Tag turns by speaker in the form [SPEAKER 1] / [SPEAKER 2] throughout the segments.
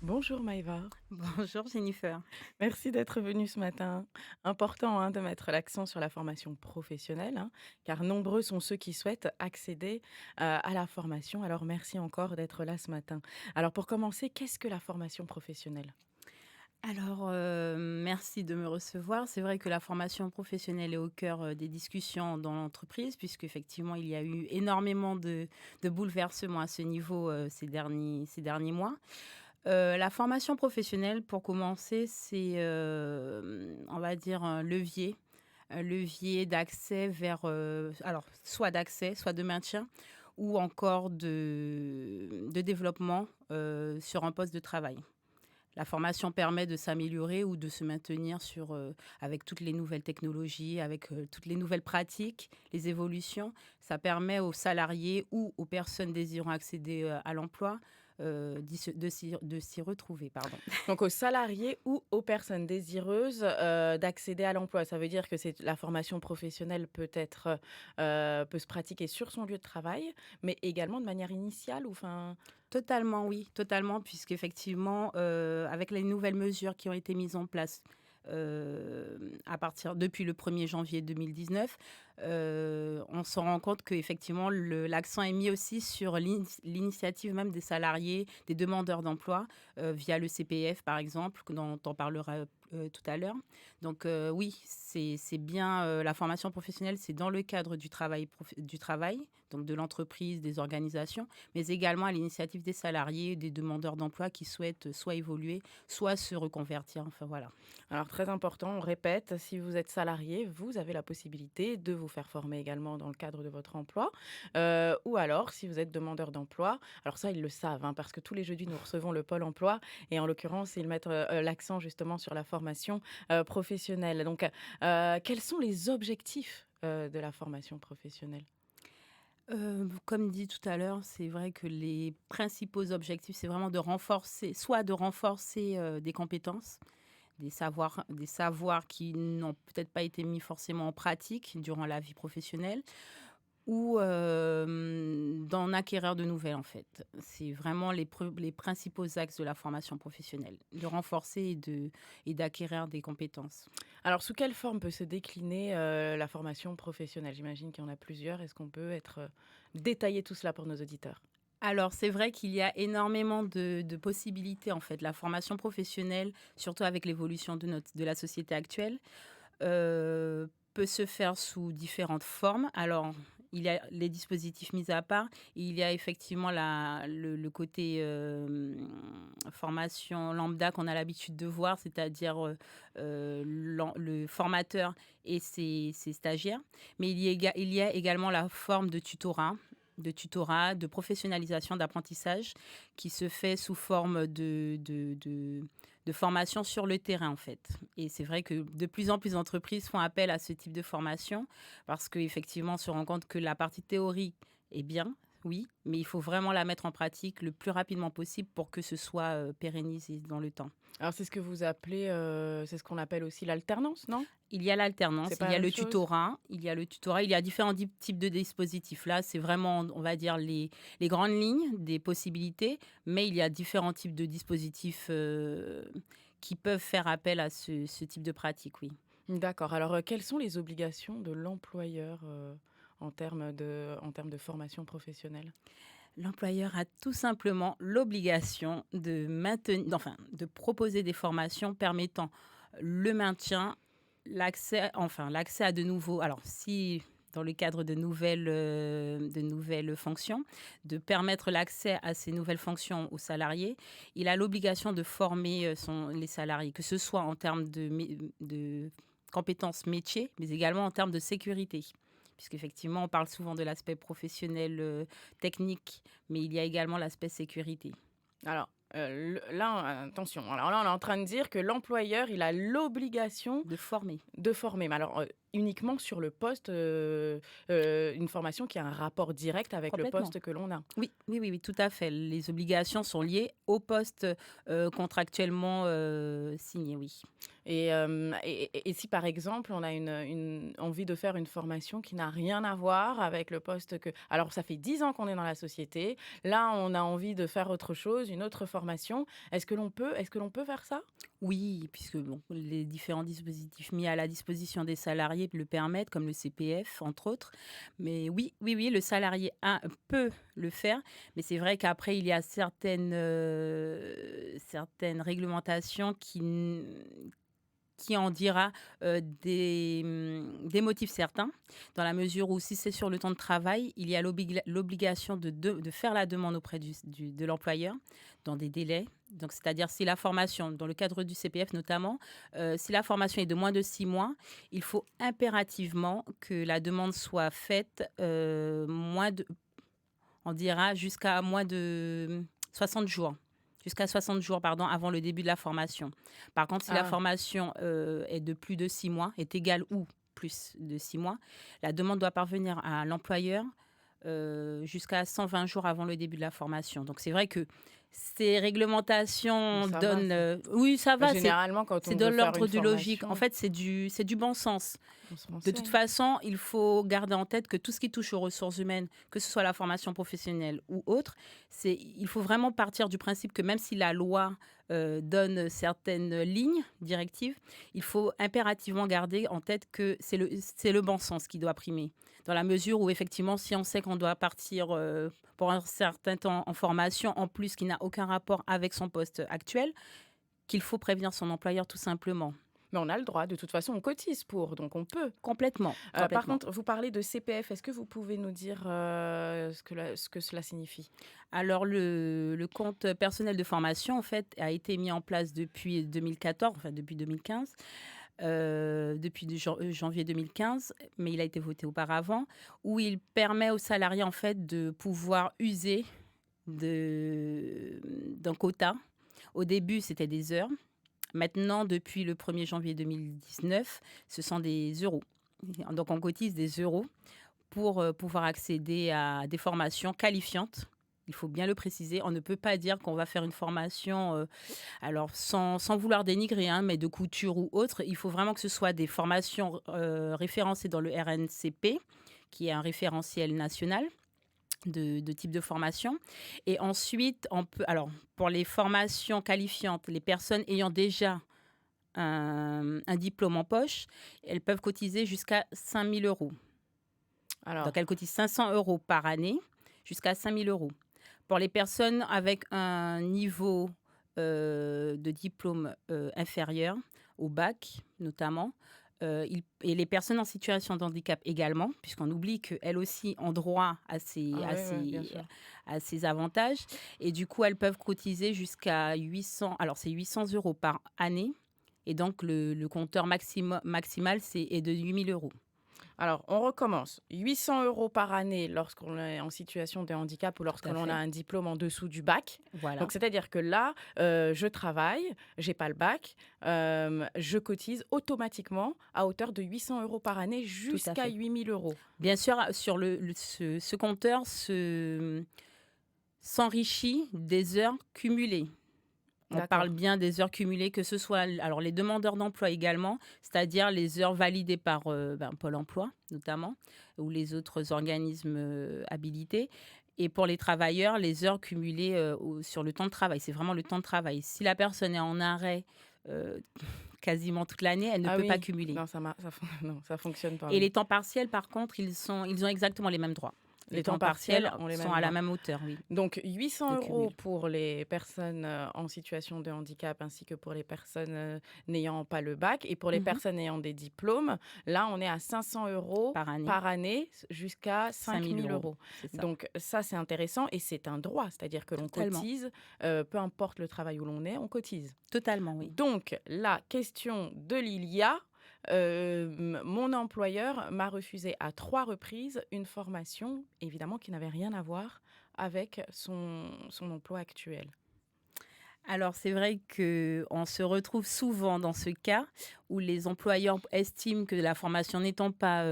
[SPEAKER 1] Bonjour Maïva,
[SPEAKER 2] Bonjour Jennifer.
[SPEAKER 1] merci d'être venue ce matin. Important de mettre l'accent sur la formation professionnelle, car nombreux sont ceux qui souhaitent accéder à la formation. Alors merci encore d'être là ce matin. Alors pour commencer, qu'est-ce que la formation professionnelle?
[SPEAKER 2] Alors, merci de me recevoir. C'est vrai que la formation professionnelle est au cœur, des discussions dans l'entreprise puisqu'effectivement il y a eu énormément de bouleversements à ce niveau, ces derniers mois. La formation professionnelle pour commencer, c'est, on va dire un levier d'accès vers, alors soit d'accès, soit de maintien ou encore de développement, sur un poste de travail. La formation permet de s'améliorer ou de se maintenir avec toutes les nouvelles technologies, avec, toutes les nouvelles pratiques, les évolutions. Ça permet aux salariés ou aux personnes désirant accéder, à l'emploi, de s'y retrouver, pardon.
[SPEAKER 1] Donc aux salariés ou aux personnes désireuses d'accéder à l'emploi. Ça veut dire que la formation professionnelle peut se pratiquer sur son lieu de travail, mais également de manière initiale ou enfin.
[SPEAKER 2] Totalement, oui, totalement, puisqu'effectivement, avec les nouvelles mesures qui ont été mises en place, à partir depuis le 1er janvier 2019, on se rend compte qu'effectivement l'accent est mis aussi sur l'initiative même des salariés, des demandeurs d'emploi, via le CPF par exemple, dont on parlera, tout à l'heure. Donc, oui, c'est bien, la formation professionnelle, c'est dans le cadre du travail, donc de l'entreprise, des organisations, mais également à l'initiative des salariés, des demandeurs d'emploi qui souhaitent soit évoluer, soit se reconvertir, enfin voilà.
[SPEAKER 1] Alors très important, on répète, si vous êtes salarié, vous avez la possibilité de vous faire former également dans le cadre de votre emploi. Ou alors, si vous êtes demandeur d'emploi, alors ça, ils le savent, parce que tous les jeudis, nous recevons le pôle emploi et en l'occurrence, ils mettent l'accent justement sur la formation professionnelle. Donc, quels sont les objectifs de la formation professionnelle?
[SPEAKER 2] Comme dit tout à l'heure, c'est vrai que les principaux objectifs, c'est vraiment de renforcer, des compétences, des savoirs qui n'ont peut-être pas été mis forcément en pratique durant la vie professionnelle ou, d'en acquérir de nouvelles, en fait. C'est vraiment les principaux axes de la formation professionnelle, de renforcer et d'acquérir des compétences.
[SPEAKER 1] Alors, sous quelle forme peut se décliner la formation professionnelle? J'imagine qu'il y en a plusieurs. Est-ce qu'on peut détailler tout cela pour nos auditeurs?
[SPEAKER 2] Alors, c'est vrai qu'il y a énormément de possibilités, en fait. La formation professionnelle, surtout avec l'évolution de la société actuelle, peut se faire sous différentes formes. Alors, il y a les dispositifs mis à part, il y a effectivement le côté, formation lambda qu'on a l'habitude de voir, c'est-à-dire, le formateur et ses stagiaires. Mais il y a également la forme de professionnalisation, d'apprentissage qui se fait sous forme de formation sur le terrain, en fait. Et c'est vrai que de plus en plus d'entreprises font appel à ce type de formation parce qu'effectivement, on se rend compte que la partie théorique est bien, oui, mais il faut vraiment la mettre en pratique le plus rapidement possible pour que ce soit, pérennisé dans le temps.
[SPEAKER 1] Alors, c'est ce que vous appelez, c'est ce qu'on appelle aussi l'alternance, non?
[SPEAKER 2] Il y a
[SPEAKER 1] C'est
[SPEAKER 2] l'alternance,
[SPEAKER 1] pas
[SPEAKER 2] il
[SPEAKER 1] la
[SPEAKER 2] y a
[SPEAKER 1] même
[SPEAKER 2] le
[SPEAKER 1] chose?
[SPEAKER 2] tutorat, il y a différents types de dispositifs. Là, c'est vraiment, on va dire, les grandes lignes des possibilités, mais il y a différents types de dispositifs, qui peuvent faire appel à ce type de pratique, oui.
[SPEAKER 1] D'accord. Alors, quelles sont les obligations de l'employeur, en termes de formation professionnelle?
[SPEAKER 2] L'employeur a tout simplement l'obligation de proposer des formations permettant le maintien, l'accès à de nouveaux, alors si dans le cadre de nouvelles fonctions, de permettre l'accès à ces nouvelles fonctions aux salariés. Il a l'obligation de former, les salariés, que ce soit en termes de compétences métiers, mais également en termes de sécurité. Puisqu'effectivement, on parle souvent de l'aspect professionnel, technique, mais il y a également l'aspect sécurité.
[SPEAKER 1] Alors, là, attention, alors là, on est en train de dire que l'employeur, il a l'obligation
[SPEAKER 2] De former.
[SPEAKER 1] de former. Mais alors, uniquement sur le poste, une formation qui a un rapport direct avec le
[SPEAKER 2] Complètement.
[SPEAKER 1] poste que l'on a.
[SPEAKER 2] Oui, oui, oui, oui, tout à fait. Les obligations sont liées au poste, contractuellement, signé, oui.
[SPEAKER 1] Et si par exemple, on a une envie de faire une formation qui n'a rien à voir avec le poste que alors ça fait 10 ans qu'on est dans la société, là on a envie de faire autre chose, une autre formation. Est-ce que l'on peut faire ça?
[SPEAKER 2] Oui, puisque bon, les différents dispositifs mis à la disposition des salariés le permettent, comme le CPF, entre autres. Mais oui, oui, oui, le salarié peut le faire, mais c'est vrai qu'après, il y a certaines réglementations qui en dira des motifs certains, dans la mesure où si c'est sur le temps de travail, il y a l'obligation de faire la demande auprès de l'employeur dans des délais. Donc, c'est-à-dire si la formation, dans le cadre du CPF notamment, si la formation est de moins de 6 mois, il faut impérativement que la demande soit faite on dira jusqu'à moins de 60 jours. Jusqu'à 60 jours, pardon, avant le début de la formation. Par contre, si la
[SPEAKER 1] Ah.
[SPEAKER 2] formation est de plus de 6 mois, est égale ou plus de 6 mois, la demande doit parvenir à l'employeur jusqu'à 120 jours avant le début de la formation. Donc, c'est vrai que ces
[SPEAKER 1] Mais
[SPEAKER 2] réglementations
[SPEAKER 1] ça va
[SPEAKER 2] donnent...
[SPEAKER 1] ça.
[SPEAKER 2] Oui, ça va,
[SPEAKER 1] Généralement, quand
[SPEAKER 2] c'est
[SPEAKER 1] on
[SPEAKER 2] de
[SPEAKER 1] veut faire
[SPEAKER 2] l'ordre
[SPEAKER 1] une
[SPEAKER 2] du logique. En
[SPEAKER 1] formation,
[SPEAKER 2] fait, c'est du bon sens.
[SPEAKER 1] on se
[SPEAKER 2] De toute
[SPEAKER 1] renseigne.
[SPEAKER 2] façon, il faut garder en tête que tout ce qui touche aux ressources humaines, que ce soit la formation professionnelle ou autre, il faut vraiment partir du principe que même si la loi donne certaines lignes directives, il faut impérativement garder en tête que c'est le bon sens qui doit primer. Dans la mesure où, effectivement, si on sait qu'on doit partir pour un certain temps en formation, en plus qui n'a aucun rapport avec son poste actuel, qu'il faut prévenir son employeur tout simplement.
[SPEAKER 1] Mais on a le droit, de toute façon, on cotise pour, donc on peut.
[SPEAKER 2] Complètement,
[SPEAKER 1] Par
[SPEAKER 2] complètement.
[SPEAKER 1] contre, vous parlez de CPF. Est-ce que vous pouvez nous dire, ce que cela signifie?
[SPEAKER 2] Alors le compte personnel de formation, en fait, a été mis en place depuis 2014, enfin depuis 2015, depuis janvier 2015, mais il a été voté auparavant, où il permet aux salariés, en fait, de pouvoir user d'un quota. Au début, c'était des heures. Maintenant, depuis le 1er janvier 2019, ce sont des euros. Donc on cotise des euros pour pouvoir accéder à des formations qualifiantes. Il faut bien le préciser. On ne peut pas dire qu'on va faire une formation, alors sans vouloir dénigrer, hein, mais de couture ou autre. Il faut vraiment que ce soit des formations référencées dans le RNCP, qui est un référentiel national de type de formation. Et ensuite, alors, pour les formations qualifiantes, les personnes ayant déjà un diplôme en poche, elles peuvent cotiser jusqu'à 5 000 euros.
[SPEAKER 1] Alors,
[SPEAKER 2] Donc, elle cotise 500 euros par année jusqu'à 5 000 euros. Pour les personnes avec un niveau de diplôme inférieur au bac, notamment, et les personnes en situation de handicap également, puisqu'on oublie qu'elles aussi ont droit à
[SPEAKER 1] ah oui, oui, bien sûr.
[SPEAKER 2] à ces avantages. Et du coup, elles peuvent cotiser jusqu'à 800, alors c'est 800 euros par année. Et donc, le compteur maximal est de 8 000 euros.
[SPEAKER 1] Alors, on recommence. 800 euros par année lorsqu'on est en situation de handicap ou
[SPEAKER 2] Tout
[SPEAKER 1] lorsque
[SPEAKER 2] à
[SPEAKER 1] l'on a
[SPEAKER 2] fait.
[SPEAKER 1] un diplôme en dessous du bac.
[SPEAKER 2] Voilà,
[SPEAKER 1] Donc, c'est-à-dire que là, je travaille, j'ai pas le bac, je cotise automatiquement à hauteur de 800 euros par année
[SPEAKER 2] tout à
[SPEAKER 1] jusqu'à
[SPEAKER 2] fait.
[SPEAKER 1] 8 000 euros.
[SPEAKER 2] Bien sûr, sur ce compteur s'enrichit des heures cumulées. On parle
[SPEAKER 1] D'accord.
[SPEAKER 2] bien des heures cumulées, que ce soit alors les demandeurs d'emploi également, c'est-à-dire les heures validées par Pôle emploi notamment, ou les autres organismes habilités. Et pour les travailleurs, les heures cumulées sur le temps de travail. C'est vraiment le temps de travail. Si la personne est en arrêt euh, quasiment toute l'année, elle ne
[SPEAKER 1] Ah
[SPEAKER 2] peut pas
[SPEAKER 1] oui,
[SPEAKER 2] cumuler.
[SPEAKER 1] non, non, ça fonctionne pas,
[SPEAKER 2] Et
[SPEAKER 1] oui.
[SPEAKER 2] les temps partiels, par contre, ils ont exactement les mêmes droits. Les
[SPEAKER 1] Les temps
[SPEAKER 2] temps
[SPEAKER 1] partiels
[SPEAKER 2] partiels
[SPEAKER 1] ont les
[SPEAKER 2] sont
[SPEAKER 1] mêmes
[SPEAKER 2] à la
[SPEAKER 1] droits.
[SPEAKER 2] même hauteur, oui,
[SPEAKER 1] Donc 800
[SPEAKER 2] de
[SPEAKER 1] euros
[SPEAKER 2] cumul.
[SPEAKER 1] pour les personnes en situation de handicap ainsi que pour les personnes n'ayant pas le bac. Et pour les
[SPEAKER 2] Mhm.
[SPEAKER 1] personnes ayant des diplômes, là, on est à 500 euros
[SPEAKER 2] Par année,
[SPEAKER 1] par année jusqu'à
[SPEAKER 2] 5
[SPEAKER 1] 5
[SPEAKER 2] 000
[SPEAKER 1] 000
[SPEAKER 2] euros,
[SPEAKER 1] euros.
[SPEAKER 2] c'est ça.
[SPEAKER 1] Donc ça, c'est intéressant et c'est un droit, c'est-à-dire que l'on
[SPEAKER 2] Totalement,
[SPEAKER 1] cotise, peu importe le travail où l'on est, on cotise.
[SPEAKER 2] totalement, oui.
[SPEAKER 1] Donc la question de Lilia, mon employeur m'a refusé à 3 reprises une formation, évidemment, qui n'avait rien à voir avec son emploi actuel.
[SPEAKER 2] Alors c'est vrai qu'on se retrouve souvent dans ce cas où les employeurs estiment que la formation n'étant pas,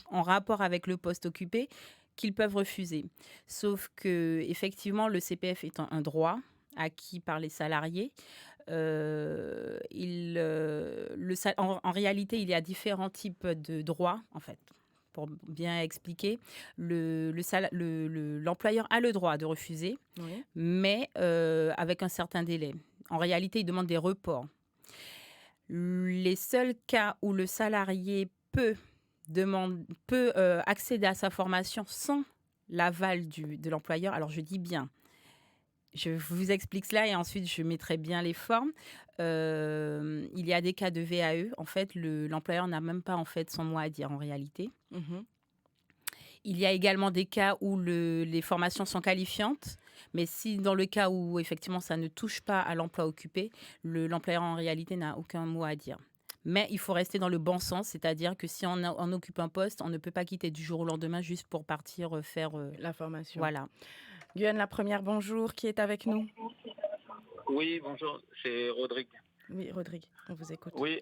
[SPEAKER 2] en rapport avec le poste occupé, qu'ils peuvent refuser. Sauf que effectivement, le CPF étant un droit acquis par les salariés, en réalité, il y a différents types de droits, en fait. Pour bien expliquer, l'employeur a le droit de refuser,
[SPEAKER 1] Oui.
[SPEAKER 2] mais avec un certain délai. En réalité, il demande des reports. Les seuls cas où le salarié peut accéder à sa formation sans l'aval de l'employeur, alors je dis bien, je vous explique cela et ensuite je mettrai bien les formes. Il y a des cas de VAE, en fait, l'employeur n'a même pas en fait son mot à dire en réalité.
[SPEAKER 1] Mmh.
[SPEAKER 2] Il y a également des cas où les formations sont qualifiantes, mais si dans le cas où effectivement ça ne touche pas à l'emploi occupé, l'employeur en réalité n'a aucun mot à dire. Mais il faut rester dans le bon sens, c'est-à-dire que si on occupe un poste, on ne peut pas quitter du jour au lendemain juste pour partir faire.
[SPEAKER 1] La formation.
[SPEAKER 2] Voilà.
[SPEAKER 1] Guyane la première, bonjour, qui est avec nous?
[SPEAKER 3] Oui, bonjour, c'est Rodrigue.
[SPEAKER 1] Oui, Rodrigue, on vous écoute.
[SPEAKER 3] Oui,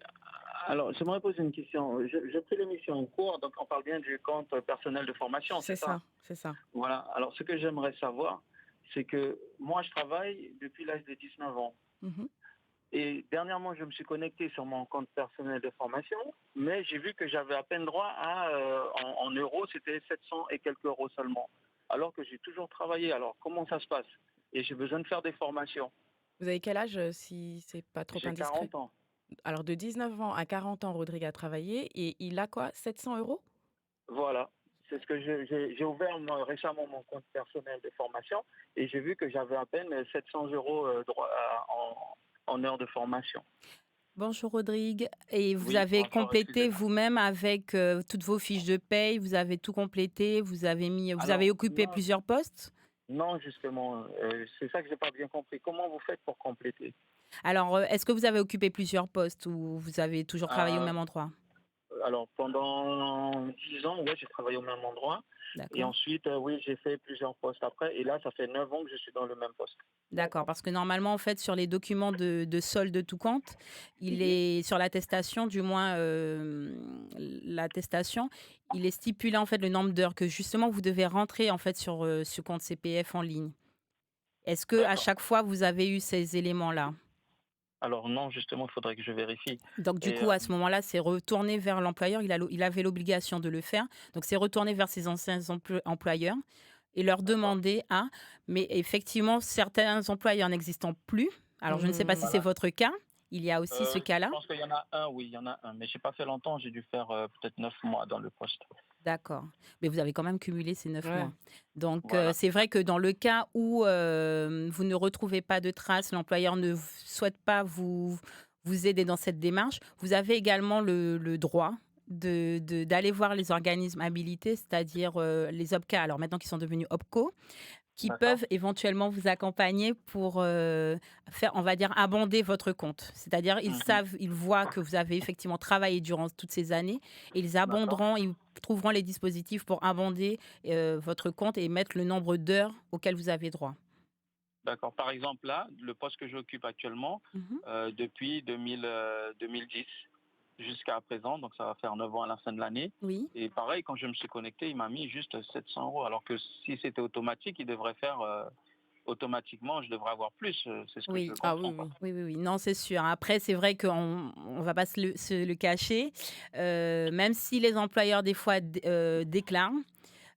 [SPEAKER 3] alors j'aimerais poser une question. J'ai pris l'émission en cours, donc on parle bien du compte personnel de formation,
[SPEAKER 1] C'est
[SPEAKER 3] c'est ça?
[SPEAKER 1] ça, c'est ça.
[SPEAKER 3] Voilà, alors ce que j'aimerais savoir, c'est que moi je travaille depuis l'âge de 19 ans.
[SPEAKER 1] Mmh.
[SPEAKER 3] Et dernièrement, je me suis connecté sur mon compte personnel de formation, mais j'ai vu que j'avais à peine droit à, en euros, c'était 700 et quelques euros seulement. Alors que j'ai toujours travaillé. Alors comment ça se passe? Et j'ai besoin de faire des formations.
[SPEAKER 1] Vous avez quel âge, si c'est pas trop
[SPEAKER 3] J'ai
[SPEAKER 1] indiscret?
[SPEAKER 3] 40 ans.
[SPEAKER 1] Alors de 19 ans à 40 ans, Rodrigue a travaillé et il a quoi? 700 €?
[SPEAKER 3] Voilà, c'est ce que j'ai ouvert moi, récemment mon compte personnel de formation et j'ai vu que j'avais à peine 700 euros en heures de formation.
[SPEAKER 2] Bonjour Rodrigue. Et vous
[SPEAKER 3] Oui,
[SPEAKER 2] avez
[SPEAKER 3] bonsoir,
[SPEAKER 2] complété
[SPEAKER 3] excusez-moi.
[SPEAKER 2] vous-même avec toutes vos fiches de paye, vous avez tout complété, vous avez
[SPEAKER 3] Alors,
[SPEAKER 2] occupé
[SPEAKER 3] non,
[SPEAKER 2] plusieurs postes?
[SPEAKER 3] non justement, c'est ça que j'ai pas bien compris. Comment vous faites pour compléter?
[SPEAKER 2] Alors, est-ce que vous avez occupé plusieurs postes ou vous avez toujours travaillé au
[SPEAKER 3] Euh,
[SPEAKER 2] même endroit?
[SPEAKER 3] alors, pendant 10 ans, ouais, j'ai travaillé au même endroit et
[SPEAKER 2] D'accord.
[SPEAKER 3] ensuite, oui, j'ai fait plusieurs postes après et là, ça fait 9 ans que je suis dans le même poste.
[SPEAKER 2] D'accord, parce que normalement, en fait, sur les documents de solde de tout compte, il est sur l'attestation, du moins l'attestation, il est stipulé en fait le nombre d'heures que justement vous devez rentrer en fait sur ce compte CPF en ligne. Est-ce que à
[SPEAKER 3] D'accord.
[SPEAKER 2] chaque fois vous avez eu ces éléments-là?
[SPEAKER 3] Alors non, justement, il faudrait que je vérifie.
[SPEAKER 2] Donc du
[SPEAKER 3] Et
[SPEAKER 2] coup, à ce moment-là, c'est retourner vers l'employeur. Il avait l'obligation de le faire. Donc c'est retourner vers ses anciens employeurs et leur
[SPEAKER 3] d'accord.
[SPEAKER 2] demander mais effectivement, certains employeurs n'existant plus. Alors je ne sais pas si
[SPEAKER 1] Mmh.
[SPEAKER 2] c'est
[SPEAKER 3] Voilà.
[SPEAKER 2] votre cas. Il y a aussi ce
[SPEAKER 3] Je
[SPEAKER 2] cas-là.
[SPEAKER 3] pense qu'il y en a un, oui, il y en a un. Mais j'ai pas fait longtemps, j'ai dû faire peut-être 9 mois dans le poste.
[SPEAKER 2] D'accord. Mais vous avez quand même cumulé ces 9 mois.
[SPEAKER 1] Ouais.
[SPEAKER 2] Donc
[SPEAKER 3] Voilà.
[SPEAKER 2] c'est vrai que dans le cas où vous ne retrouvez pas de traces, l'employeur ne souhaite pas vous aider dans cette démarche, vous avez également le droit d'aller voir les organismes habilités, c'est-à-dire les OPCA, alors maintenant qui sont devenus OPCO, qui
[SPEAKER 3] D'accord.
[SPEAKER 2] peuvent éventuellement vous accompagner pour faire, on va dire, abonder votre compte. C'est-à-dire,
[SPEAKER 3] Mhm.
[SPEAKER 2] ils voient que vous avez effectivement travaillé durant toutes ces années et ils
[SPEAKER 3] D'accord.
[SPEAKER 2] abonderont, ils trouveront les dispositifs pour abonder votre compte et mettre le nombre d'heures auxquelles vous avez droit.
[SPEAKER 3] D'accord. Par exemple, là, le poste que j'occupe actuellement,
[SPEAKER 2] Mhm.
[SPEAKER 3] depuis 2010 jusqu'à présent, donc ça va faire 9 ans à la fin de l'année.
[SPEAKER 2] Oui.
[SPEAKER 3] Et pareil, quand je me suis connecté, il m'a mis juste 700 euros. Alors que si c'était automatique, il devrait faire automatiquement, je devrais avoir plus. C'est ce que je
[SPEAKER 2] Oui,
[SPEAKER 1] Ah oui,
[SPEAKER 3] comprends pas.
[SPEAKER 1] oui.
[SPEAKER 2] oui, oui, oui. Non, c'est sûr. Après, c'est vrai qu'on on va pas se le cacher. Même si les employeurs, des fois, déclarent,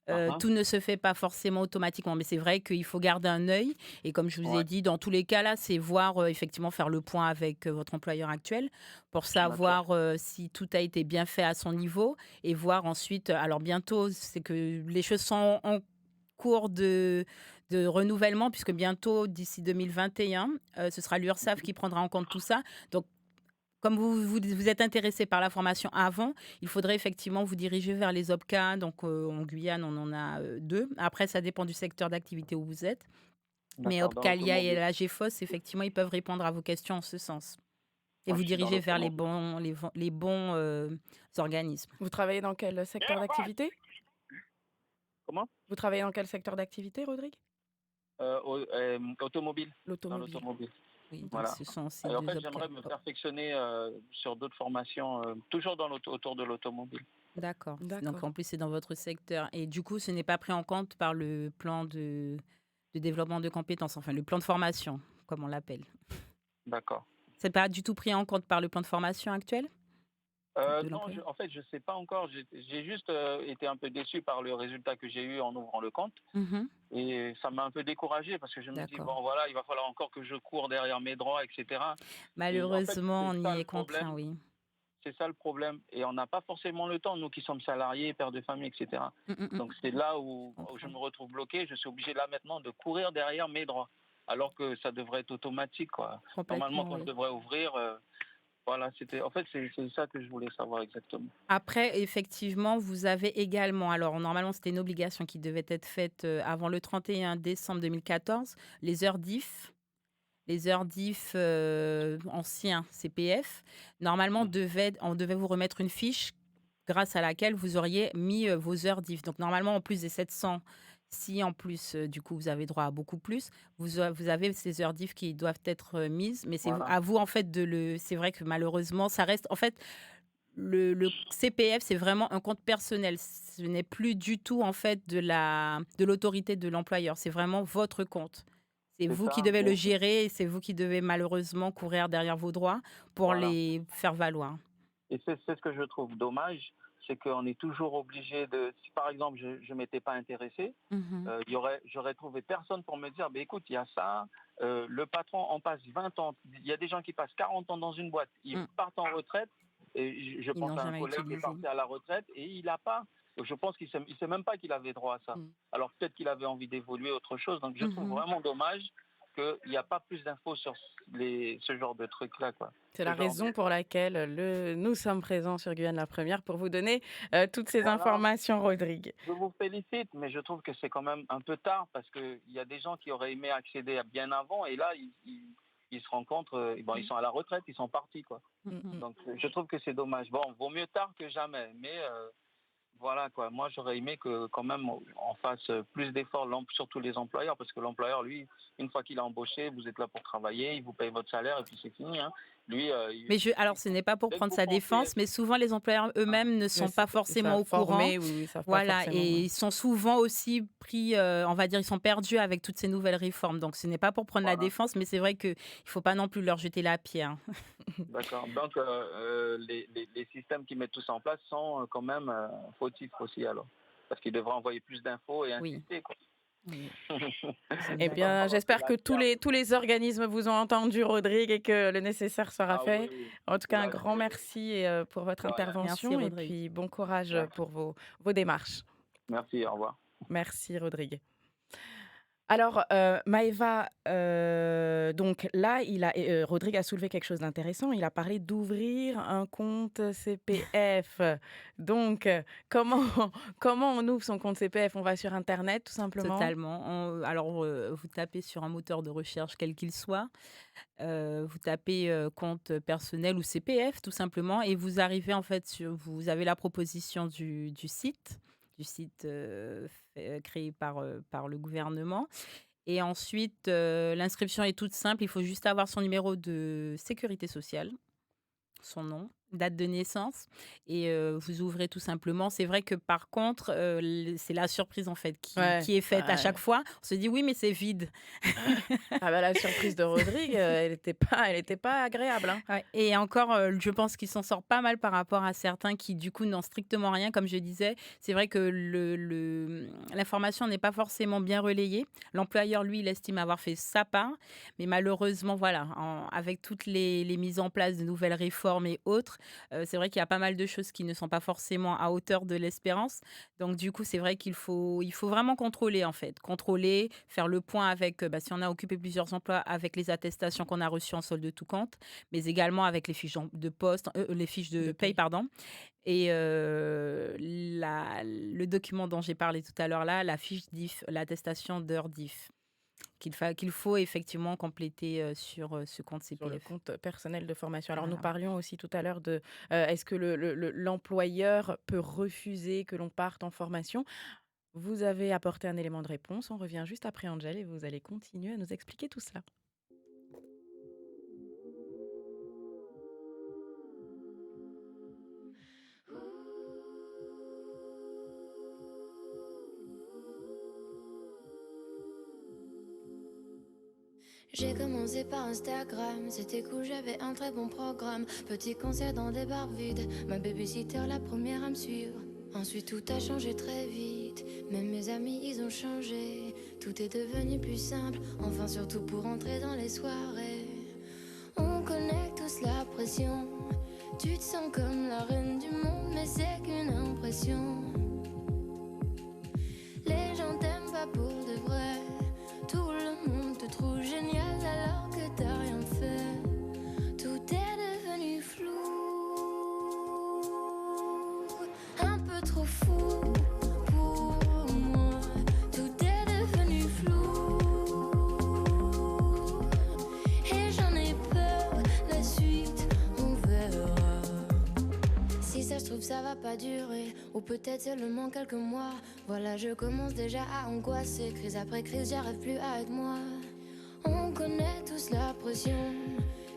[SPEAKER 3] Ah, ah.
[SPEAKER 2] tout ne se fait pas forcément automatiquement, mais c'est vrai qu'il faut garder un œil et comme je vous ai
[SPEAKER 3] Ouais,
[SPEAKER 2] dit, dans tous les cas là, c'est voir, effectivement faire le point avec, votre employeur actuel pour
[SPEAKER 3] d'accord.
[SPEAKER 2] savoir, si tout a été bien fait à son niveau et voir ensuite, alors bientôt, c'est que les choses sont en cours de renouvellement puisque bientôt, d'ici 2021, ce sera l'URSSAF qui prendra en compte tout ça. Donc comme vous êtes intéressé par la formation avant, il faudrait effectivement vous diriger vers les OPCA. Donc, en Guyane, on en a 2. Après, ça dépend du secteur d'activité où vous êtes. Mais
[SPEAKER 3] D'accord. Dans
[SPEAKER 2] Opcalia et
[SPEAKER 3] l'automobile.
[SPEAKER 2] la GFOS, effectivement, ils peuvent répondre à vos questions en ce sens et
[SPEAKER 3] Moi,
[SPEAKER 2] vous
[SPEAKER 3] je suis dans
[SPEAKER 2] diriger vers
[SPEAKER 3] l'automobile.
[SPEAKER 2] les bons, organismes.
[SPEAKER 1] Vous travaillez dans quel secteur d'activité?
[SPEAKER 3] Comment?
[SPEAKER 1] Vous travaillez dans quel secteur d'activité, Rodrigue?
[SPEAKER 3] Automobile. Dans
[SPEAKER 1] L'automobile.
[SPEAKER 3] l'automobile.
[SPEAKER 2] Oui, donc
[SPEAKER 3] Voilà.
[SPEAKER 2] ce sont ces
[SPEAKER 3] Et en
[SPEAKER 2] 2
[SPEAKER 3] fait,
[SPEAKER 2] opca
[SPEAKER 3] j'aimerais me
[SPEAKER 2] op
[SPEAKER 3] perfectionner sur d'autres formations, toujours autour de l'automobile.
[SPEAKER 2] d'accord. Donc
[SPEAKER 1] D'accord.
[SPEAKER 2] en plus, c'est dans votre secteur et du coup, ce n'est pas pris en compte par le plan de développement de compétences, enfin le plan de formation, comme on l'appelle.
[SPEAKER 3] D'accord.
[SPEAKER 2] C'est pas du tout pris en compte par le plan de formation actuel de
[SPEAKER 3] Non,
[SPEAKER 2] l'employeur?
[SPEAKER 3] en fait, je sais pas encore. J'ai juste été un peu déçu par le résultat que j'ai eu en ouvrant le compte.
[SPEAKER 2] Mmh.
[SPEAKER 3] Et ça m'a un peu découragé parce que je me dis,
[SPEAKER 2] D'accord.
[SPEAKER 3] bon, voilà, il va falloir encore que je cours derrière mes droits, etc. Et en fait,
[SPEAKER 2] Malheureusement,
[SPEAKER 3] c'est
[SPEAKER 2] on
[SPEAKER 3] ça
[SPEAKER 2] y
[SPEAKER 3] le
[SPEAKER 2] est contraint,
[SPEAKER 3] problème.
[SPEAKER 2] oui.
[SPEAKER 3] C'est ça le problème. Et on n'a pas forcément le temps, nous qui sommes salariés, pères de famille, etc.
[SPEAKER 2] Mmh, mmh mh.
[SPEAKER 3] Donc c'est là
[SPEAKER 2] Je
[SPEAKER 3] où je
[SPEAKER 2] comprends.
[SPEAKER 3] me retrouve bloqué. Je suis obligé là maintenant de courir derrière mes droits. Alors que ça devrait être automatique, quoi. Normalement,
[SPEAKER 2] Complètement,
[SPEAKER 3] quand je
[SPEAKER 2] oui.
[SPEAKER 3] devrais ouvrir, voilà, c'était. En fait, c'est ça que je voulais savoir exactement.
[SPEAKER 2] Après, effectivement, vous avez également alors normalement, c'était une obligation qui devait être faite, avant le 31 décembre 2014, les heures DIF. Les heures DIF, anciens CPF, normalement on devait vous remettre une fiche grâce à laquelle vous auriez mis, vos heures DIF. Donc normalement, en plus des 700, si en plus, du coup, vous avez droit à beaucoup plus, vous avez ces heures DIF qui doivent être, mises, mais c'est vous
[SPEAKER 3] Voilà,
[SPEAKER 2] à vous, en fait, de le c'est vrai que malheureusement, ça reste en fait, le CPF, c'est vraiment un compte personnel. Ce n'est plus du tout, en fait, de l'autorité de l'employeur. C'est vraiment votre compte. C'est
[SPEAKER 3] c'est
[SPEAKER 2] vous qui
[SPEAKER 3] ça.
[SPEAKER 2] devez
[SPEAKER 3] Mais
[SPEAKER 2] le gérer et c'est vous qui devez malheureusement courir derrière vos droits pour
[SPEAKER 3] voilà.
[SPEAKER 2] les faire valoir.
[SPEAKER 3] Et c'est ce que je trouve dommage, c'est qu'on est toujours obligé de. Si par exemple je m'étais pas intéressé,
[SPEAKER 2] Mmh.
[SPEAKER 3] j'aurais trouvé personne pour me dire, bah, écoute, il y a ça, le patron en passe 20 ans, il y a des gens qui passent 40 ans dans une boîte, ils
[SPEAKER 2] Mmh.
[SPEAKER 3] partent en retraite, et je
[SPEAKER 2] Ils
[SPEAKER 3] pense
[SPEAKER 2] n'ont
[SPEAKER 3] à un
[SPEAKER 2] jamais
[SPEAKER 3] collègue qui est
[SPEAKER 2] utilisé.
[SPEAKER 3] parti à la retraite et il n'a pas, donc je pense il sait même pas qu'il avait droit à ça.
[SPEAKER 1] Mmh.
[SPEAKER 3] Alors peut-être qu'il avait envie d'évoluer autre chose, donc je trouve
[SPEAKER 2] Mmh.
[SPEAKER 3] vraiment dommage qu'il n'y a pas plus d'infos sur ce genre de trucs-là, quoi.
[SPEAKER 1] C'est
[SPEAKER 3] Ce
[SPEAKER 1] la
[SPEAKER 3] genre
[SPEAKER 1] raison
[SPEAKER 3] de.
[SPEAKER 1] pour laquelle nous sommes présents sur Guyane la Première pour vous donner, toutes ces
[SPEAKER 3] Voilà.
[SPEAKER 1] informations, Rodrigue.
[SPEAKER 3] Je vous félicite, mais je trouve que c'est quand même un peu tard parce qu'il y a des gens qui auraient aimé accéder à bien avant et là, ils se rencontrent, bon, ils
[SPEAKER 2] Mmh.
[SPEAKER 3] sont à la retraite, ils sont partis, quoi.
[SPEAKER 1] Mmh
[SPEAKER 2] Mmh.
[SPEAKER 1] mh.
[SPEAKER 3] Donc, je trouve que c'est dommage. Bon, vaut mieux tard que jamais, mais voilà, quoi. Moi, j'aurais aimé que quand même on fasse plus d'efforts, surtout les employeurs, parce que l'employeur, lui, une fois qu'il a embauché, vous êtes là pour travailler, il vous paye votre salaire et puis c'est fini, hein. Lui,
[SPEAKER 2] Mais alors ce n'est pas pour
[SPEAKER 3] dès que
[SPEAKER 2] prendre
[SPEAKER 3] vous
[SPEAKER 2] sa
[SPEAKER 3] pensez
[SPEAKER 2] défense,
[SPEAKER 3] être.
[SPEAKER 2] mais souvent les employeurs
[SPEAKER 3] Hein,
[SPEAKER 2] eux-mêmes ne
[SPEAKER 1] Ne
[SPEAKER 2] sont
[SPEAKER 1] s
[SPEAKER 2] pas forcément
[SPEAKER 1] ça
[SPEAKER 2] au courant.
[SPEAKER 1] formés, oui, oui, ils savent pas
[SPEAKER 2] Voilà
[SPEAKER 1] forcément,
[SPEAKER 2] et
[SPEAKER 1] ouais.
[SPEAKER 2] ils sont souvent aussi pris, on va dire, ils sont perdus avec toutes ces nouvelles réformes. Donc ce n'est pas pour prendre la
[SPEAKER 3] voilà.
[SPEAKER 2] défense, mais c'est vrai qu'il faut pas non plus leur jeter la pierre.
[SPEAKER 3] D'accord. Donc, les systèmes qui mettent tout ça en place sont quand même fautifs aussi, alors. Parce qu'ils devraient envoyer plus d'infos et
[SPEAKER 2] Oui,
[SPEAKER 3] insister, quoi.
[SPEAKER 2] oui, nous sommes
[SPEAKER 1] Eh
[SPEAKER 3] Il va
[SPEAKER 1] bien,
[SPEAKER 2] d'accord.
[SPEAKER 3] falloir que
[SPEAKER 1] j'espère
[SPEAKER 3] la
[SPEAKER 1] que tous
[SPEAKER 3] terre.
[SPEAKER 1] les organismes vous ont entendu, Rodrigue, et que le nécessaire sera
[SPEAKER 3] Ah oui,
[SPEAKER 1] fait.
[SPEAKER 3] oui.
[SPEAKER 1] En tout cas, un
[SPEAKER 3] Là,
[SPEAKER 1] grand merci pour votre
[SPEAKER 3] voilà.
[SPEAKER 2] Merci
[SPEAKER 1] intervention et
[SPEAKER 2] Rodrigue.
[SPEAKER 1] puis bon courage
[SPEAKER 3] Merci.
[SPEAKER 1] pour vos démarches.
[SPEAKER 3] Merci, au revoir.
[SPEAKER 1] Merci, Rodrigue. Alors, Maëva, donc là, Rodrigue a soulevé quelque chose d'intéressant. Il a parlé d'ouvrir un compte CPF. Donc, comment comment on ouvre son compte CPF? On va sur internet, tout simplement?
[SPEAKER 2] Totalement. Alors, vous tapez sur un moteur de recherche quel qu'il soit, vous tapez, compte personnel ou CPF tout simplement et vous arrivez en fait vous avez la proposition du site, créé par le gouvernement et ensuite, l'inscription est toute simple. Il faut juste avoir son numéro de sécurité sociale, son nom, date de naissance et vous ouvrez tout simplement. C'est vrai que par contre, c'est la surprise en fait
[SPEAKER 1] Ouais,
[SPEAKER 2] qui est faite à chaque
[SPEAKER 1] ouais.
[SPEAKER 2] fois. On se dit: «Oui, mais c'est vide».
[SPEAKER 1] Ah bah, la surprise de Rodrigue, elle était pas agréable, hein.
[SPEAKER 2] Ouais et encore, je pense qu'il s'en sort pas mal par rapport à certains qui, du coup, n'ont strictement rien. Comme je disais, c'est vrai que l'information n'est pas forcément bien relayée. L'employeur, lui, il estime avoir fait sa part, mais malheureusement, voilà, avec toutes les mises en place de nouvelles réformes et autres, c'est vrai qu'il y a pas mal de choses qui ne sont pas forcément à hauteur de l'espérance. Donc du coup, c'est vrai qu'il faut vraiment contrôler, en fait. Contrôler, faire le point avec, si on a occupé plusieurs emplois, avec les attestations qu'on a reçues en solde de tout compte, mais également avec les fiches de poste, les fiches de
[SPEAKER 1] De
[SPEAKER 2] paye,
[SPEAKER 1] paye.
[SPEAKER 2] pardon et le document dont j'ai parlé tout à l'heure là, la fiche DIF, l'attestation d'heure DIF qu'il faut effectivement compléter, sur, ce compte
[SPEAKER 1] Sur le
[SPEAKER 2] CPF.
[SPEAKER 1] compte personnel de formation. Alors nous
[SPEAKER 2] Voilà.
[SPEAKER 1] parlions aussi tout à l'heure de, est-ce que l'employeur peut refuser que l'on parte en formation? Vous avez apporté un élément de réponse. On revient juste après Angel et vous allez continuer à nous expliquer tout cela.
[SPEAKER 4] J'ai commencé par Instagram, c'était cool, j'avais un très bon programme. Petit concert dans des bars vides, ma babysitter la première à me suivre. Ensuite tout a changé très vite, même mes amis ils ont changé. Tout est devenu plus simple, enfin surtout pour entrer dans les soirées. On connaît tous la pression, tu te sens comme la reine du monde, mais c'est qu'une impression. Les gens t'aiment pas pour de vrai, tout le monde te trouve génial alors que t'as rien fait. Tout est devenu flou, un peu trop fou pour moi. Tout est devenu flou et j'en ai peur, la suite on verra. Si ça se trouve ça va pas durer, ou peut-être seulement quelques mois. Voilà, je commence déjà à angoisser. Crise après crise, j'arrive plus à être moi. On connaît tous la pression,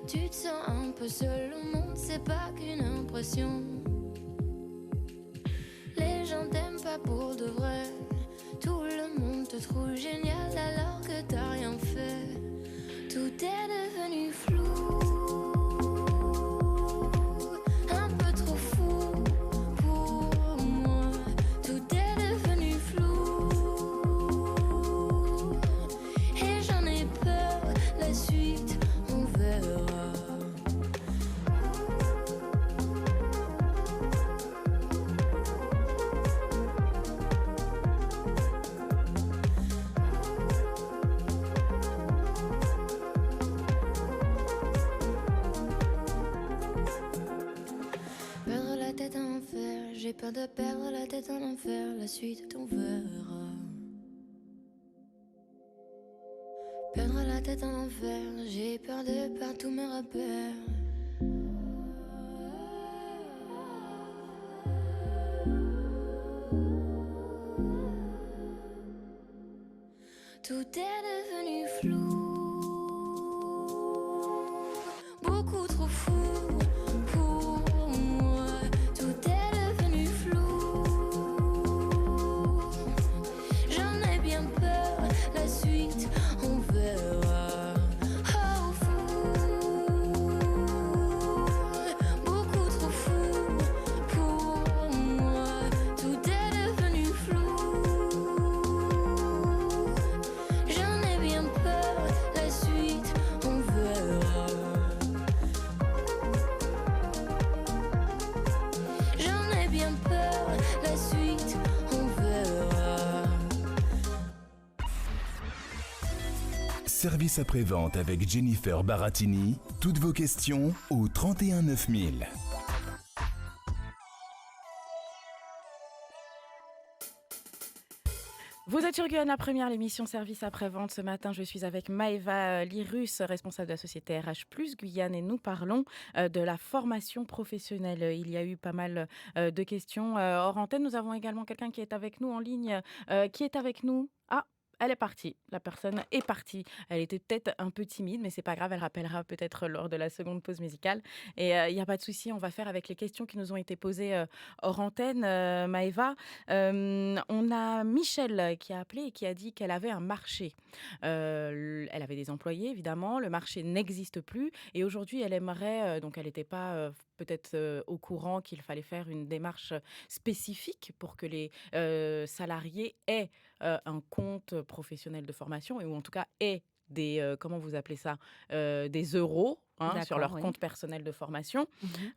[SPEAKER 4] tu te sens un peu seul au monde, c'est pas qu'une impression. Les gens t'aiment pas pour de vrai, tout le monde te trouve génial alors que t'as rien fait. Tout est devenu flou, un peu trop fou pour moi. Tout est devenu flou et j'en ai peur, la suite on verra. Perdre la tête en enfer, j'ai peur de perdre la tête en enfer, la suite on verra. Perdre la tête en enfer, j'ai peur de perdre tous mes repères. Tout est devenu flou, beaucoup trop fou pour moi. Tout est devenu flou, j'en ai bien peur, la suite on verra. Oh fou, beaucoup trop fou pour moi. Tout est devenu flou, j'en ai bien peur, la suite on verra. J'en ai bien peur, la suite on verra.
[SPEAKER 5] Service après-vente avec Jennifer Baratini. Toutes vos questions au 31 9000.
[SPEAKER 1] Vous êtes sur Guyana Première, l'émission Service après-vente. Ce matin, je suis avec Maëva Lyrus, responsable de la société RH Plus Guyane, et nous parlons de la formation professionnelle. Il y a eu pas mal de questions. Hors antenne, nous avons également quelqu'un qui est avec nous en ligne. Qui est avec nous? Ah, elle est partie. La personne est partie. Elle était peut-être un peu timide, mais c'est pas grave. Elle rappellera peut-être lors de la seconde pause musicale. Et il n'y a pas de souci. On va faire avec les questions qui nous ont été posées hors antenne, Maëva. On a Michel qui a appelé et qui a dit qu'elle avait un marché. Elle avait des employés, évidemment. Le marché n'existe plus. Et aujourd'hui, elle aimerait, donc elle n'était pas peut-être au courant qu'il fallait faire une démarche spécifique pour que les salariés aient un compte professionnel de formation, ou en tout cas aient des, comment vous appelez ça, des euros sur leur
[SPEAKER 2] D'accord, oui.
[SPEAKER 1] compte personnel de formation.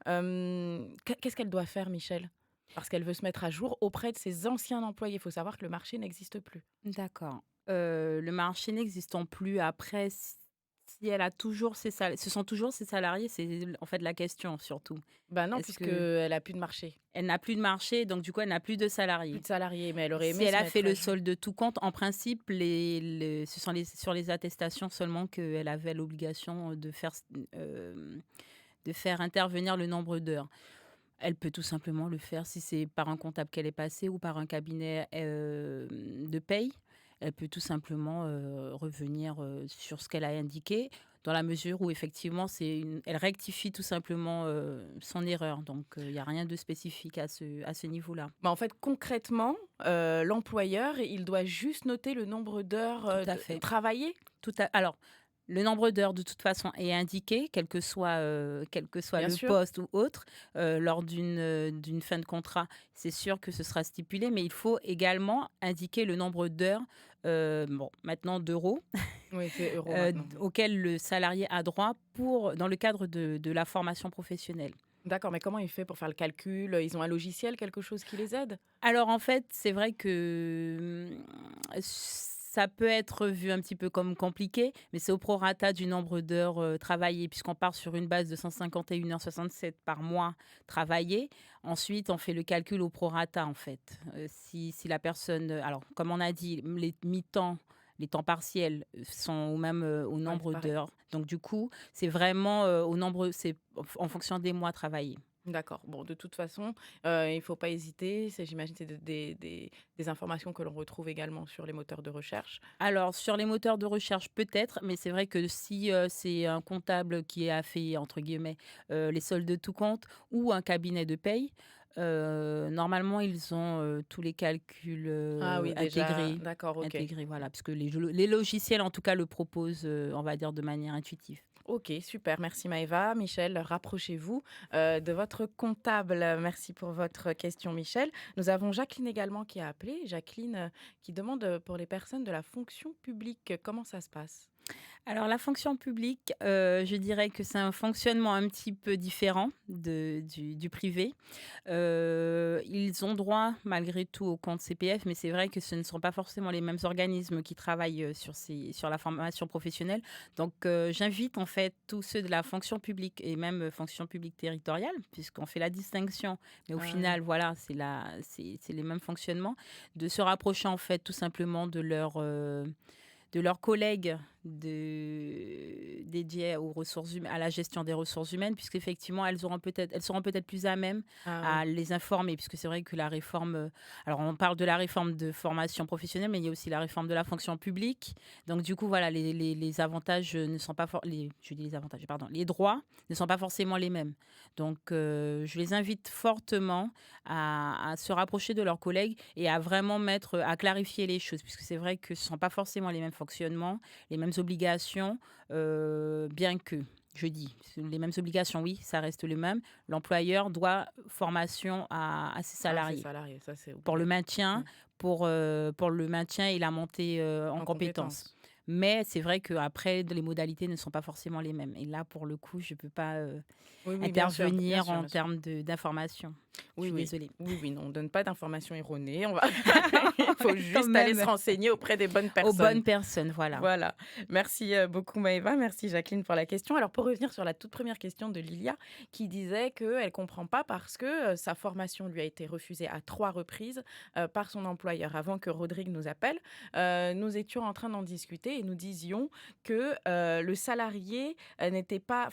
[SPEAKER 1] Qu'est-ce qu'elle doit faire, Michel? Parce qu'elle veut se mettre à jour auprès de ses anciens employés. Il faut savoir que le marché n'existe plus.
[SPEAKER 2] D'accord. Le marché n'existant plus, après, si elle a toujours ce sont toujours ses salariés, c'est en fait la question surtout.
[SPEAKER 1] Ben non,
[SPEAKER 2] Est-ce que
[SPEAKER 1] puisqu'elle n'a plus de marché,
[SPEAKER 2] elle n'a plus de marché, donc du coup, elle n'a plus de
[SPEAKER 1] plus
[SPEAKER 2] salariés.
[SPEAKER 1] de salariés, mais elle aurait
[SPEAKER 2] Si
[SPEAKER 1] aimé
[SPEAKER 2] elle
[SPEAKER 1] se
[SPEAKER 2] a
[SPEAKER 1] mettre
[SPEAKER 2] fait
[SPEAKER 1] à
[SPEAKER 2] le
[SPEAKER 1] jour.
[SPEAKER 2] solde de tout compte, en principe, ce sont sur les attestations seulement qu'elle avait l'obligation de faire intervenir le nombre d'heures. Elle peut tout simplement le faire si c'est par un comptable qu'elle est passée ou par un cabinet de paye. Elle peut tout simplement revenir sur ce qu'elle a indiqué, dans la mesure où effectivement, elle rectifie tout simplement son erreur. Donc, il n'y a rien de spécifique à ce niveau-là.
[SPEAKER 1] En fait, concrètement, l'employeur, il doit juste noter le nombre d'heures
[SPEAKER 2] Tout à fait.
[SPEAKER 1] travaillées.
[SPEAKER 2] Alors, Le nombre d'heures, de toute façon, est indiqué, quel que soit
[SPEAKER 1] Bien
[SPEAKER 2] le
[SPEAKER 1] sûr.
[SPEAKER 2] poste ou autre. Lors d'une fin de contrat, c'est sûr que ce sera stipulé, mais il faut également indiquer le nombre d'heures, bon, maintenant d'euros,
[SPEAKER 1] Oui, c'est euro maintenant, oui.
[SPEAKER 2] auxquels le salarié a droit dans le cadre de la formation professionnelle.
[SPEAKER 1] D'accord, mais comment il fait pour faire le calcul? Ils ont un logiciel, quelque chose qui les aide?
[SPEAKER 2] Alors en fait, c'est vrai que, ça peut être vu un petit peu comme compliqué, mais c'est au prorata du nombre d'heures, travaillées, puisqu'on part sur une base de 151,67 h par mois travaillées. Ensuite, on fait le calcul au prorata, en fait. Si la personne, alors comme on a dit, les mi-temps, les temps partiels, sont au
[SPEAKER 1] Ouais, c'est
[SPEAKER 2] nombre
[SPEAKER 1] pareil.
[SPEAKER 2] d'heures. Donc du coup, c'est vraiment, c'est en fonction des mois travaillés.
[SPEAKER 1] D'accord. Bon, de toute façon, il faut pas hésiter. J'imagine, c'est des informations que l'on retrouve également sur les moteurs de recherche.
[SPEAKER 2] Alors, sur les moteurs de recherche, peut-être, mais c'est vrai que si, c'est un comptable qui a fait, entre guillemets, «les soldes de tout compte» ou un cabinet de paye, normalement, ils ont, tous les calculs,
[SPEAKER 1] Ah oui, déjà, d'accord, OK.
[SPEAKER 2] intégrés, voilà, puisque les logiciels, en tout cas, le proposent, on va dire de manière intuitive.
[SPEAKER 1] OK, super, merci Maëva. Michel, rapprochez-vous, de votre comptable. Merci pour votre question, Michel. Nous avons Jacqueline également qui a appelé. Jacqueline, qui demande, pour les personnes de la fonction publique, comment ça se passe?
[SPEAKER 2] Alors la fonction publique, je dirais que c'est un fonctionnement un petit peu différent du privé. Ils ont droit malgré tout au compte CPF, mais c'est vrai que ce ne sont pas forcément les mêmes organismes qui travaillent, sur la formation professionnelle. Donc j'invite en fait tous ceux de la fonction publique et même, fonction publique territoriale, puisqu'on fait la distinction, mais au
[SPEAKER 1] Ah oui.
[SPEAKER 2] final voilà, c'est les mêmes fonctionnements, de se rapprocher en fait tout simplement de leurs collègues dédiés aux ressources à la gestion des ressources humaines, puisqu'effectivement, elles seront peut-être plus à même
[SPEAKER 1] Ah oui.
[SPEAKER 2] à les informer, puisque c'est vrai que la réforme, alors on parle de la réforme de formation professionnelle, mais il y a aussi la réforme de la fonction publique. Donc du coup, voilà, les avantages ne sont pas je dis les avantages, pardon, les droits ne sont pas forcément les mêmes. Donc je les invite fortement à se rapprocher de leurs collègues et à vraiment à clarifier les choses, puisque c'est vrai que ce ne sont pas forcément les mêmes fonctionnements, les mêmes obligations, bien que, je dis, les mêmes obligations, oui, ça reste le même. L'employeur doit formation à ses
[SPEAKER 1] Ah, c'est
[SPEAKER 2] salariés
[SPEAKER 1] salarié, ça c'est
[SPEAKER 2] pour le
[SPEAKER 1] obligatoire.
[SPEAKER 2] maintien,
[SPEAKER 1] Ouais,
[SPEAKER 2] pour le maintien et la montée en
[SPEAKER 1] en
[SPEAKER 2] compétences.
[SPEAKER 1] compétences.
[SPEAKER 2] Mais c'est vrai qu'après, les modalités ne sont pas forcément les mêmes. Et là, pour le coup, je ne peux pas
[SPEAKER 1] Oui, oui, bien sûr, bien
[SPEAKER 2] intervenir
[SPEAKER 1] sûr,
[SPEAKER 2] en
[SPEAKER 1] bien sûr.
[SPEAKER 2] termes d'information. Je
[SPEAKER 1] Oui,
[SPEAKER 2] suis
[SPEAKER 1] oui.
[SPEAKER 2] désolée.
[SPEAKER 1] Oui, oui, non, on donne pas d'informations erronées, on va il faut
[SPEAKER 2] Quand
[SPEAKER 1] juste aller se
[SPEAKER 2] même,
[SPEAKER 1] renseigner auprès des bonnes
[SPEAKER 2] aux
[SPEAKER 1] personnes.
[SPEAKER 2] bonnes personnes, voilà.
[SPEAKER 1] Voilà. Merci, beaucoup Maëva, merci Jacqueline pour la question. Alors pour revenir sur la toute première question de Lilia qui disait qu'elle ne comprend pas parce que, sa formation lui a été refusée à 3 reprises, par son employeur. Avant que Rodrigue nous appelle, nous étions en train d'en discuter et nous disions que, le salarié n'était pas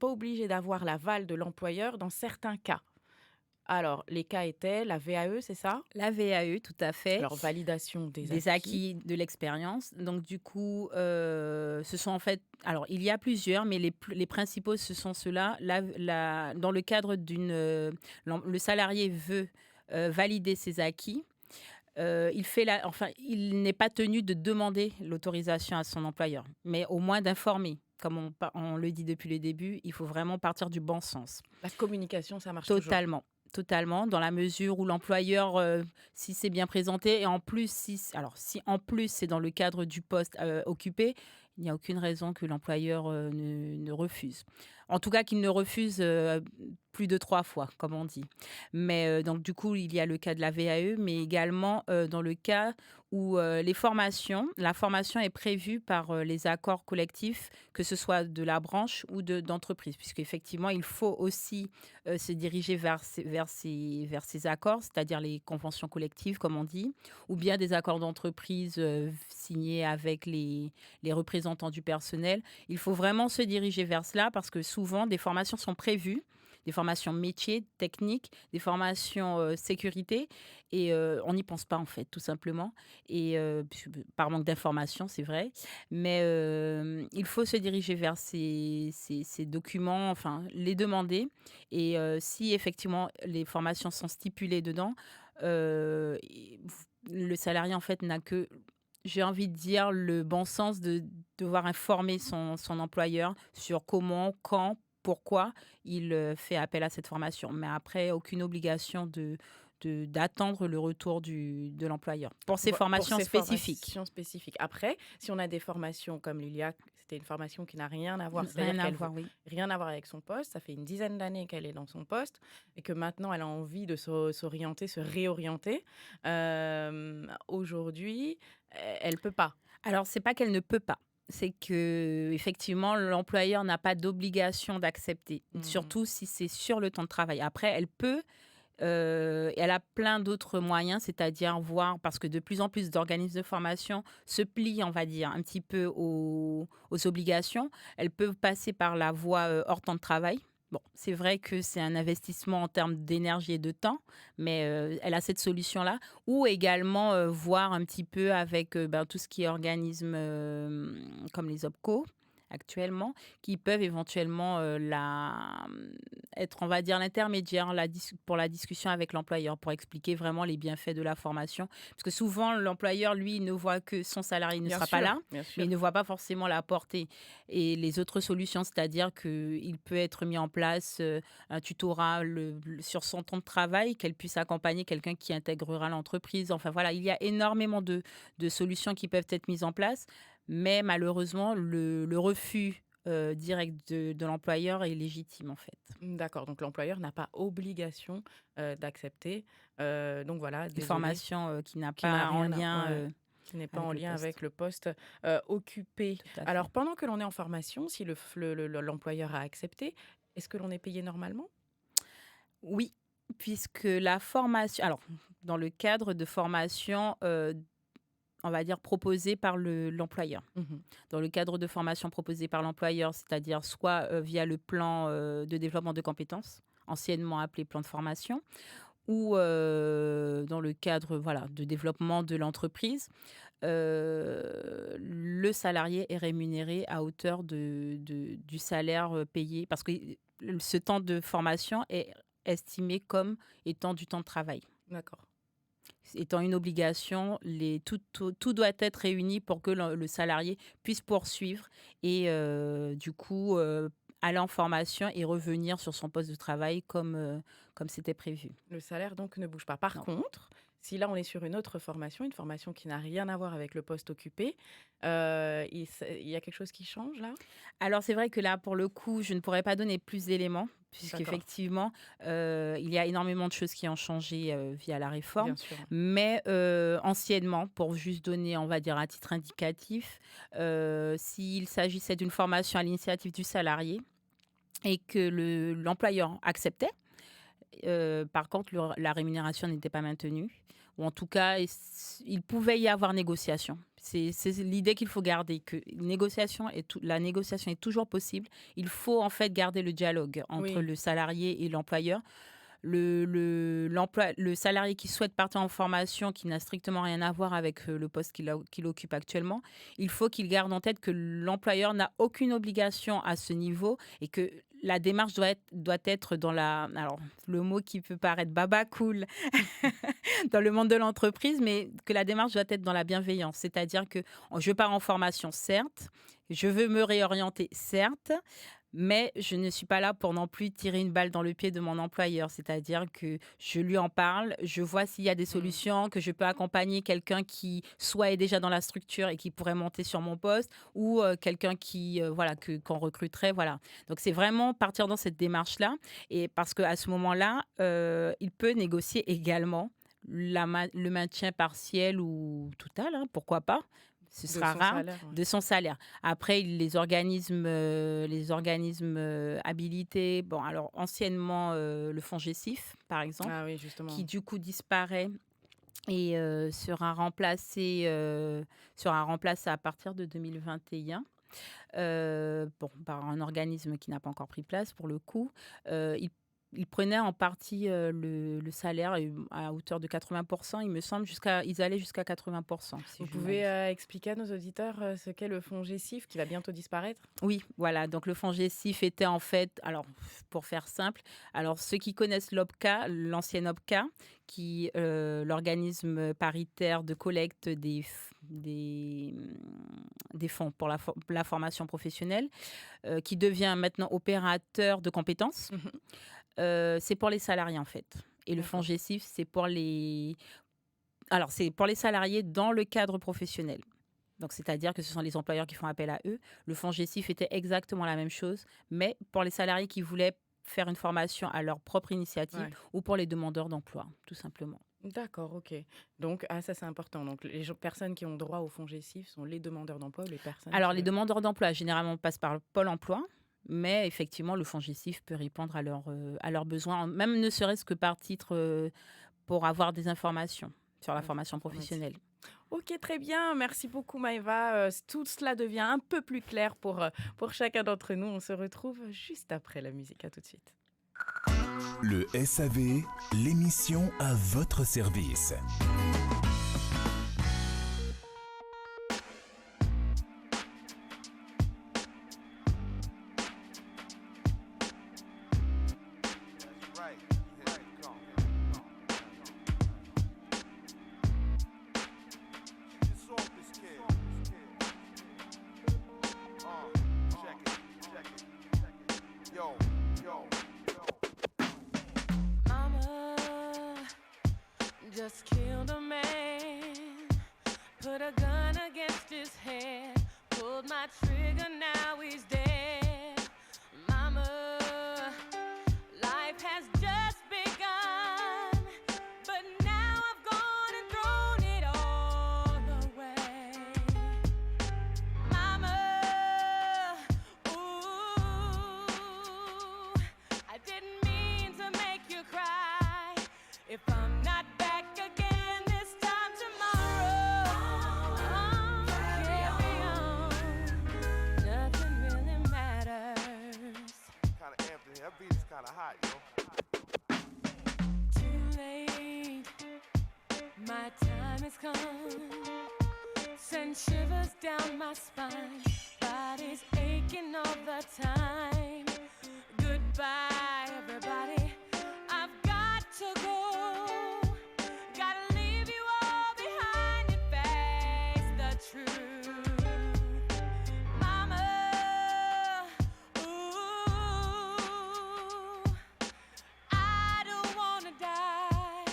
[SPEAKER 1] obligé d'avoir l'aval de l'employeur dans certains cas. Alors les cas étaient la VAE, c'est ça?
[SPEAKER 2] La VAE, tout à fait.
[SPEAKER 1] Alors validation des
[SPEAKER 2] Des
[SPEAKER 1] acquis.
[SPEAKER 2] acquis de l'expérience. Donc du coup, ce sont en fait, alors il y a plusieurs, mais les principaux, ce sont ceux-là. Dans le cadre le salarié veut, valider ses acquis, il n'est pas tenu de demander l'autorisation à son employeur, mais au moins d'informer. Comme on le dit depuis le début, il faut vraiment partir du bon sens.
[SPEAKER 1] La communication, ça marche toujours.
[SPEAKER 2] Totalement, totalement, dans la mesure où l'employeur, si c'est bien présenté et en plus, si en plus c'est dans le cadre du poste, occupé, il n'y a aucune raison que l'employeur, ne refuse. En tout cas qu'il ne refuse, plus de 3 fois, comme on dit. Mais, donc du coup, il y a le cas de la VAE, mais également, dans le cas où, la formation est prévue par, les accords collectifs, que ce soit de la branche ou d'entreprise. Puisqu'effectivement, il faut aussi se diriger vers ces accords, c'est-à-dire les conventions collectives, comme on dit, ou bien des accords d'entreprise signés avec les représentants du personnel. Il faut vraiment se diriger vers cela parce que souvent, des formations sont prévues, des formations métiers, techniques, des formations sécurité, et on n'y pense pas en fait, tout simplement, et par manque d'information, c'est vrai, mais il faut se diriger vers ces documents, enfin les demander, et si effectivement les formations sont stipulées dedans, le salarié en fait n'a que j'ai envie de dire, le bon sens de devoir informer son employeur sur comment, quand, pourquoi il fait appel à cette formation. Mais après, aucune obligation d'attendre le retour de l'employeur pour ces
[SPEAKER 1] Pour
[SPEAKER 2] formations
[SPEAKER 1] ces
[SPEAKER 2] spécifiques.
[SPEAKER 1] formations spécifiques. Après, si on a des formations comme Lilia, c'était une formation qui n'a rien à voir, c'est-à-dire
[SPEAKER 2] Rien à
[SPEAKER 1] qu'elle veut
[SPEAKER 2] voir, oui.
[SPEAKER 1] rien à voir avec son poste, ça fait une dizaine d'années qu'elle est dans son poste et que maintenant elle a envie de s'orienter, se réorienter. Aujourd'hui, elle peut pas.
[SPEAKER 2] Alors, c'est pas qu'elle ne peut pas. C'est que effectivement, l'employeur n'a pas d'obligation d'accepter,
[SPEAKER 1] Mmh.
[SPEAKER 2] surtout si c'est sur le temps de travail. Après, elle peut. Et elle a plein d'autres moyens, c'est-à-dire voir, parce que de plus en plus d'organismes de formation se plient, on va dire, un petit peu aux obligations. Elles peuvent passer par la voie hors temps de travail. Bon, c'est vrai que c'est un investissement en termes d'énergie et de temps, mais elle a cette solution-là. Ou également voir un petit peu avec tout ce qui est organisme comme les OPCO actuellement, qui peuvent éventuellement être, on va dire, l'intermédiaire pour la discussion avec l'employeur, pour expliquer vraiment les bienfaits de la formation. Parce que souvent, l'employeur, lui, il ne voit que son salarié ne sera pas là,
[SPEAKER 1] Bien
[SPEAKER 2] mais
[SPEAKER 1] sûr.
[SPEAKER 2] il ne voit pas forcément la portée et les autres solutions, c'est-à-dire qu'il peut être mis en place un tutorat sur son temps de travail, qu'elle puisse accompagner quelqu'un qui intégrera l'entreprise. Enfin voilà, il y a énormément de solutions qui peuvent être mises en place, mais malheureusement, le refus direct de l'employeur est légitime, en fait.
[SPEAKER 1] D'accord, donc l'employeur n'a pas obligation, d'accepter, donc voilà,
[SPEAKER 2] Une
[SPEAKER 1] désolée,
[SPEAKER 2] formation qui n'a
[SPEAKER 1] qui n'a
[SPEAKER 2] pas en
[SPEAKER 1] rien à
[SPEAKER 2] lien
[SPEAKER 1] ouais. Qui n'est pas en
[SPEAKER 2] avec le
[SPEAKER 1] lien
[SPEAKER 2] poste.
[SPEAKER 1] avec le poste, occupé.
[SPEAKER 2] Tout à
[SPEAKER 1] Alors
[SPEAKER 2] fait.
[SPEAKER 1] pendant que l'on est en formation, si l'employeur a accepté, est-ce que l'on est payé normalement?
[SPEAKER 2] Oui, puisque la formation, alors, dans le cadre de formation, on va dire proposée par l'employeur.
[SPEAKER 1] Mmh.
[SPEAKER 2] Dans le cadre de formation proposée par l'employeur, c'est-à-dire soit via le plan de développement de compétences, anciennement appelé plan de formation, ou dans le cadre voilà, de développement de l'entreprise, le salarié est rémunéré à hauteur du salaire payé, parce que ce temps de formation est estimé comme étant du temps de travail.
[SPEAKER 1] D'accord.
[SPEAKER 2] Étant une obligation, tout doit être réuni pour que le salarié puisse poursuivre et du coup aller en formation et revenir sur son poste de travail comme c'était prévu.
[SPEAKER 1] Le salaire donc ne bouge pas. Par
[SPEAKER 2] Non.
[SPEAKER 1] contre, si là on est sur une autre formation, une formation qui n'a rien à voir avec le poste occupé, il y a quelque chose qui change là?
[SPEAKER 2] Alors c'est vrai que là, pour le coup, je ne pourrais pas donner plus d'éléments
[SPEAKER 1] D'accord,
[SPEAKER 2] puisqu'effectivement, il y a énormément de choses qui ont changé, via la réforme.
[SPEAKER 1] bien sûr.
[SPEAKER 2] Mais, anciennement, pour juste donner, on va dire, à titre indicatif, s'il s'agissait d'une formation à l'initiative du salarié et que l'employeur acceptait, par contre, la rémunération n'était pas maintenue ou en tout cas, il pouvait y avoir négociation. C'est l'idée qu'il faut garder, que la négociation est toujours possible. Il faut en fait garder le dialogue entre
[SPEAKER 1] Oui,
[SPEAKER 2] le salarié et l'employeur. Le salarié qui souhaite partir en formation, qui n'a strictement rien à voir avec le poste qu'il occupe actuellement, il faut qu'il garde en tête que l'employeur n'a aucune obligation à ce niveau et que la démarche doit être dans alors le mot qui peut paraître baba cool dans le monde de l'entreprise, mais que la démarche doit être dans la bienveillance. C'est-à-dire que je pars en formation, certes, je veux me réorienter, certes, mais je ne suis pas là pour non plus tirer une balle dans le pied de mon employeur. C'est-à-dire que je lui en parle, je vois s'il y a des
[SPEAKER 1] mmh,
[SPEAKER 2] solutions, que je peux accompagner quelqu'un qui soit est déjà dans la structure et qui pourrait monter sur mon poste, ou quelqu'un qui voilà qu'on recruterait, voilà. Donc c'est vraiment partir dans cette démarche-là, et parce qu'à ce moment-là, il peut négocier également le maintien partiel ou total, hein, pourquoi pas. Ce
[SPEAKER 1] de
[SPEAKER 2] sera
[SPEAKER 1] son
[SPEAKER 2] rare,
[SPEAKER 1] salaire, ouais.
[SPEAKER 2] de son salaire. Après, les organismes habilités, bon, alors anciennement, le FONGECIF, par exemple,
[SPEAKER 1] Ah oui,
[SPEAKER 2] qui
[SPEAKER 1] justement.
[SPEAKER 2] du coup disparaît et sera remplacé à partir de 2021. Bon, par un organisme qui n'a pas encore pris place pour le coup. Il ils prenaient en partie le salaire à hauteur de 80%, il me semble, ils allaient jusqu'à 80%, si
[SPEAKER 1] Vous
[SPEAKER 2] je ne
[SPEAKER 1] pouvez
[SPEAKER 2] m'abuse.
[SPEAKER 1] expliquer à nos auditeurs ce qu'est le fonds GESIF qui va bientôt disparaître?
[SPEAKER 2] Oui, voilà, donc le fonds GESIF était en fait, alors pour faire simple, alors ceux qui connaissent l'OPCA, l'ancienne OPCA, l'organisme paritaire de collecte des fonds pour la formation professionnelle, qui devient maintenant opérateur de compétences.
[SPEAKER 1] Mmh.
[SPEAKER 2] C'est pour les salariés, en fait. Et le fonds
[SPEAKER 1] D'accord.
[SPEAKER 2] GESIF, c'est pour les salariés dans le cadre professionnel. Donc, c'est-à-dire que ce sont les employeurs qui font appel à eux. Le fonds GESIF était exactement la même chose, mais pour les salariés qui voulaient faire une formation à leur propre initiative
[SPEAKER 1] Ouais.
[SPEAKER 2] ou pour les demandeurs d'emploi, tout simplement.
[SPEAKER 1] D'accord, OK. Donc ça, c'est important. Donc les personnes qui ont droit au fonds GESIF sont les demandeurs d'emploi ou les personnes
[SPEAKER 2] Alors,
[SPEAKER 1] qui
[SPEAKER 2] les
[SPEAKER 1] veulent.
[SPEAKER 2] demandeurs d'emploi, généralement, passent par le Pôle emploi, mais effectivement, le fonds GESIF peut répondre à leurs besoins, même ne serait-ce que par titre pour avoir des informations sur la formation
[SPEAKER 1] Informatique.
[SPEAKER 2] professionnelle.
[SPEAKER 1] OK, très bien. Merci beaucoup Maëva. Tout cela devient un peu plus clair pour chacun d'entre nous. On se retrouve juste après la musique. À tout de suite.
[SPEAKER 5] Le SAV, l'émission à votre service.
[SPEAKER 6] Right. Here it come. It's off this kid. Check it. Yo.
[SPEAKER 7] Mama just killed a man, put a gun against his head, pulled my trigger, now he's dead. Mama, life has just begun, but now I've gone and thrown it all away. Mama, ooh, I didn't mean to make you cry. If I'm not back again this time tomorrow, carry on. Nothing really matters.
[SPEAKER 6] Kinda amped in here. That beat is kinda hot, yo.
[SPEAKER 7] Too late, my time has come. Send shivers down my spine. Body's aching all the time. Goodbye, everybody. I've got to go. Gotta leave you all behind and face the truth. Mama, ooh, I don't wanna die.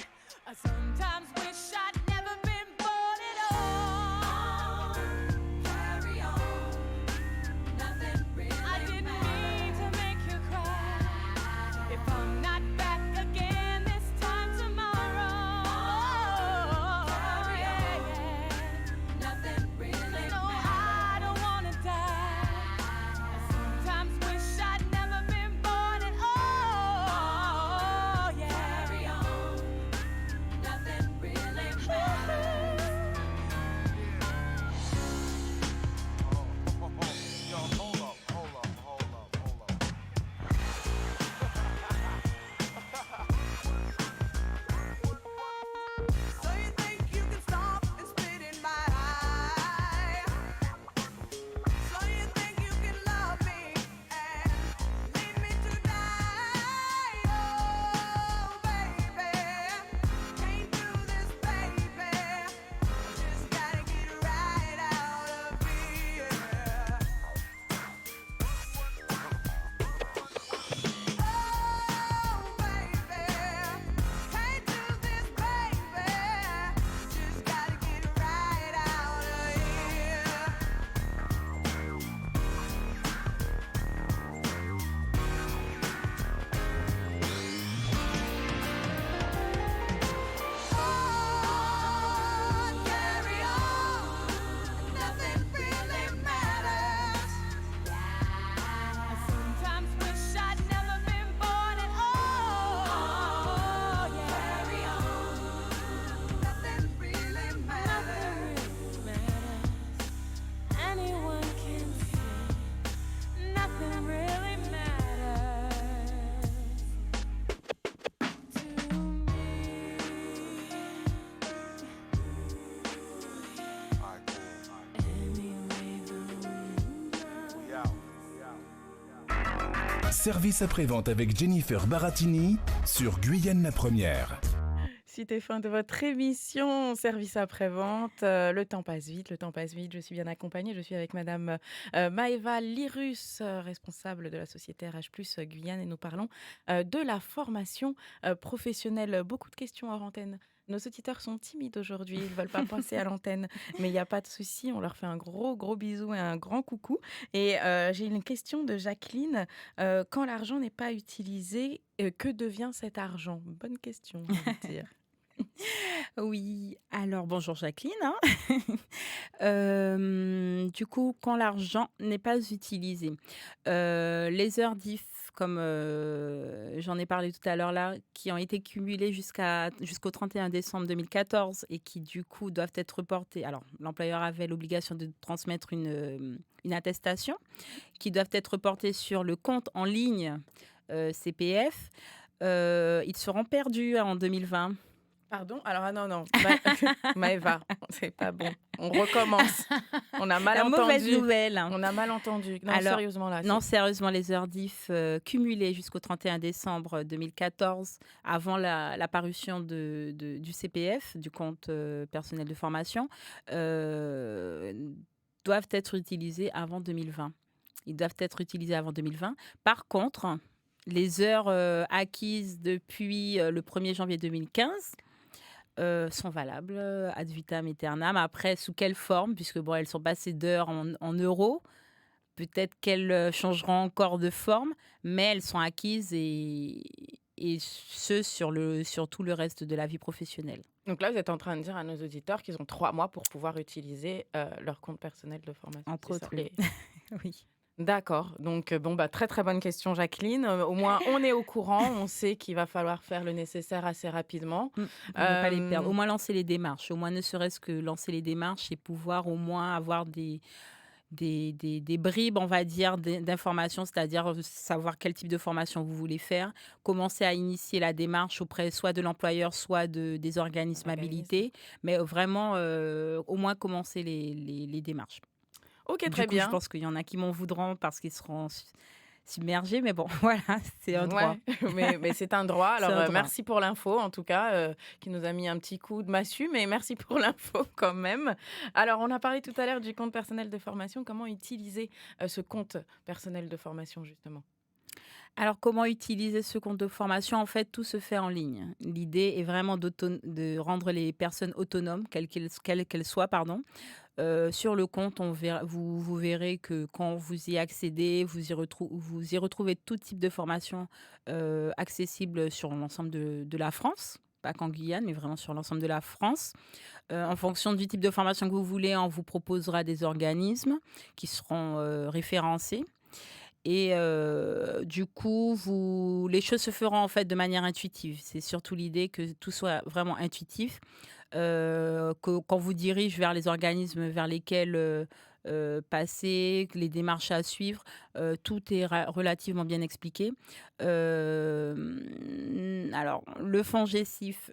[SPEAKER 7] I sometimes wish I'd never been born at all. Carry on. Nothing really I didn't mean to
[SPEAKER 5] Service après-vente avec Jennifer Baratini sur Guyane la Première.
[SPEAKER 1] C'était fin de votre émission Service après-vente. Le temps passe vite, le temps passe vite. Je suis bien accompagnée. Je suis avec Madame Maëva Lyrus, responsable de la société RH+ Guyane, et nous parlons de la formation professionnelle. Beaucoup de questions hors antenne. Nos auditeurs sont timides aujourd'hui, ils ne veulent pas passer à l'antenne, mais il n'y a pas de souci, on leur fait un gros gros bisou et un grand coucou. Et j'ai une question de Jacqueline. Quand l'argent n'est pas utilisé, que devient cet argent? Bonne question, j'ai envie de dire.
[SPEAKER 2] Oui, alors bonjour Jacqueline, hein. Du coup, quand l'argent n'est pas utilisé, les heures diff, comme j'en ai parlé tout à l'heure là, qui ont été cumulées jusqu'au 31 décembre 2014 et qui du coup doivent être reportées. Alors, l'employeur avait l'obligation de transmettre une attestation, qui doivent être reportées sur le compte en ligne CPF. Ils seront perdus en 2020.
[SPEAKER 1] Pardon? Alors, ah non, non, Maëva, c'est pas bon. On recommence. On a mal
[SPEAKER 2] La mauvaise
[SPEAKER 1] entendu.
[SPEAKER 2] nouvelle.
[SPEAKER 1] On a mal entendu. Non,
[SPEAKER 2] Alors,
[SPEAKER 1] sérieusement, là.
[SPEAKER 2] Non, sérieusement, les heures diff cumulées jusqu'au 31 décembre 2014, avant la parution du CPF, du compte personnel de formation, doivent être utilisées avant 2020. Ils doivent être utilisés avant 2020. Par contre, les heures acquises depuis le 1er janvier 2015 sont valables ad vitam aeternam. Après, sous quelle forme? Puisque bon, elles sont passées d'heures en euros. Peut-être qu'elles changeront encore de forme, mais elles sont acquises et ce sur tout le reste de la vie professionnelle.
[SPEAKER 1] Donc là, vous êtes en train de dire à nos auditeurs qu'ils ont 3 mois pour pouvoir utiliser leur compte personnel de formation.
[SPEAKER 2] Entre
[SPEAKER 1] c'est ça?
[SPEAKER 2] autres, oui. Oui.
[SPEAKER 1] D'accord. Donc, bon, très très bonne question, Jacqueline. Au moins, on est au courant. On sait qu'il va falloir faire le nécessaire assez rapidement.
[SPEAKER 2] Pour ne pas les perdre. Au moins lancer les démarches. Au moins ne serait-ce que lancer les démarches et pouvoir au moins avoir des bribes, on va dire, d'informations, c'est-à-dire savoir quel type de formation vous voulez faire, commencer à initier la démarche auprès soit de l'employeur, soit des organismes habilités, mais vraiment au moins commencer les démarches.
[SPEAKER 1] Ok,
[SPEAKER 2] Du
[SPEAKER 1] très
[SPEAKER 2] coup, je
[SPEAKER 1] bien.
[SPEAKER 2] pense qu'il y en a qui m'en voudront parce qu'ils seront submergés, mais bon, voilà, c'est un droit.
[SPEAKER 1] Ouais, mais c'est un droit.
[SPEAKER 2] C'est
[SPEAKER 1] Alors,
[SPEAKER 2] un droit.
[SPEAKER 1] merci pour l'info, en tout cas, qui nous a mis un petit coup de massue, mais merci pour l'info quand même. Alors, on a parlé tout à l'heure du compte personnel de formation. Comment utiliser ce compte personnel de formation, justement?
[SPEAKER 2] Alors, comment utiliser ce compte de formation? En fait, tout se fait en ligne. L'idée est vraiment de rendre les personnes autonomes, quelles qu'elles soient, pardon. Sur le compte, vous verrez que quand vous y accédez, vous y retrouvez tout type de formation accessible sur l'ensemble de la France. Pas qu'en Guyane, mais vraiment sur l'ensemble de la France. En fonction du type de formation que vous voulez, on vous proposera des organismes qui seront référencés. Et du coup, les choses se feront en fait de manière intuitive. C'est surtout l'idée que tout soit vraiment intuitif, qu'on vous dirige vers les organismes vers lesquels passer, les démarches à suivre. Tout est relativement bien expliqué. Alors, le FONGECIF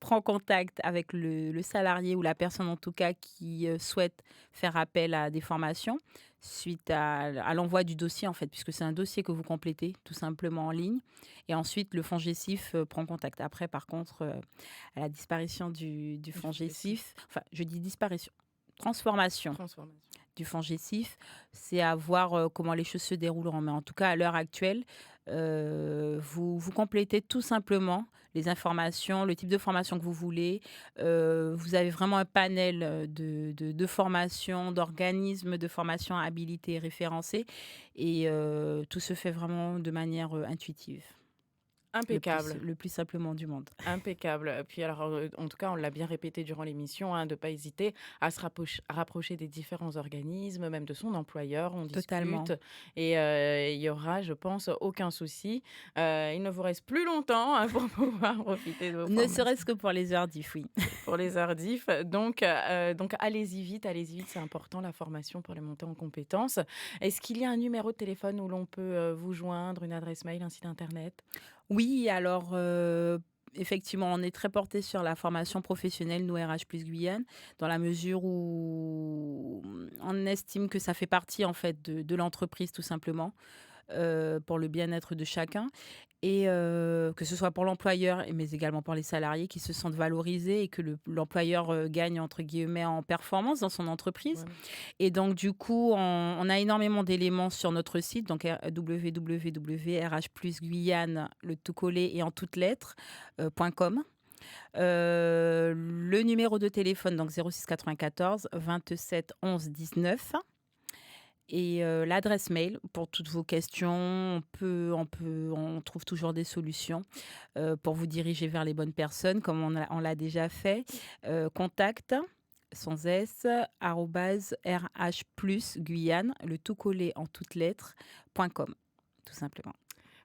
[SPEAKER 2] prend contact avec le salarié ou la personne en tout cas qui souhaite faire appel à des formations suite à l'envoi du dossier en fait, puisque c'est un dossier que vous complétez tout simplement en ligne. Et ensuite, le FONGECIF prend contact. Après, par contre, à la disparition du FONGECIF, enfin, je dis disparition, transformation du FONGECIF, c'est à voir comment les choses se dérouleront. Mais en tout cas, à l'heure actuelle, vous complétez tout simplement les informations, le type de formation que vous voulez. Vous avez vraiment un panel de formations, d'organismes de formation habilités et référencés. Et tout se fait vraiment de manière intuitive.
[SPEAKER 1] Impeccable.
[SPEAKER 2] Le plus simplement du monde.
[SPEAKER 1] Impeccable. Puis alors, en tout cas, on l'a bien répété durant l'émission, de ne pas hésiter à se rapprocher des différents organismes, même de son employeur. On
[SPEAKER 2] Totalement.
[SPEAKER 1] discute et il y aura, je pense, aucun souci. Il ne vous reste plus longtemps pour pouvoir profiter de vos
[SPEAKER 2] Ne
[SPEAKER 1] formations.
[SPEAKER 2] serait-ce que pour les heures diff, oui.
[SPEAKER 1] Pour les heures diff. Donc allez-y vite, c'est important, la formation pour les montées en compétences. Est-ce qu'il y a un numéro de téléphone où l'on peut vous joindre, une adresse mail, un site internet?
[SPEAKER 2] Oui, alors effectivement, on est très porté sur la formation professionnelle, nous RH+ Guyane, dans la mesure où on estime que ça fait partie en fait de l'entreprise tout simplement. pour le bien-être de chacun et que ce soit pour l'employeur mais également pour les salariés qui se sentent valorisés et que l'employeur, gagne entre guillemets «en performance» dans son entreprise.
[SPEAKER 1] Voilà.
[SPEAKER 2] Et donc du coup, on a énormément d'éléments sur notre site, donc www.rhplusguyane, le tout collé et en toutes lettres, .com. Le numéro de téléphone, donc 06 94 27 11 19 et l'adresse mail pour toutes vos questions. On trouve toujours des solutions pour vous diriger vers les bonnes personnes, comme on l'a déjà fait. Contact sans S, @rhplusguyane, le tout collé en toutes lettres, .com, tout simplement.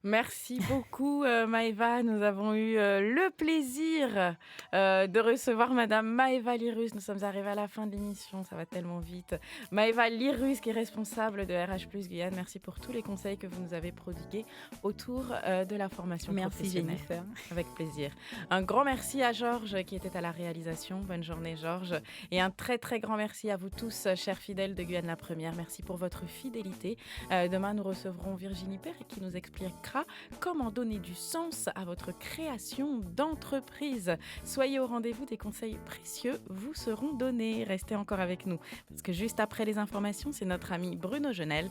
[SPEAKER 1] Merci beaucoup, Maëva. Nous avons eu le plaisir de recevoir Madame Maëva Lyrus. Nous sommes arrivés à la fin de l'émission, ça va tellement vite. Maëva Lyrus, qui est responsable de RH Plus Guyane. Merci pour tous les conseils que vous nous avez prodigués autour de la formation
[SPEAKER 2] Merci
[SPEAKER 1] professionnelle.
[SPEAKER 2] Jennifer.
[SPEAKER 1] Avec plaisir. Un grand merci à Georges qui était à la réalisation. Bonne journée, Georges. Et un très très grand merci à vous tous, chers fidèles de Guyane la Première. Merci pour votre fidélité. Demain, nous recevrons Virginie Perret qui nous expliquera comment donner du sens à votre création d'entreprise. Soyez au rendez-vous, des conseils précieux vous seront donnés. Restez encore avec nous parce que juste après les informations, c'est notre ami Bruno Genel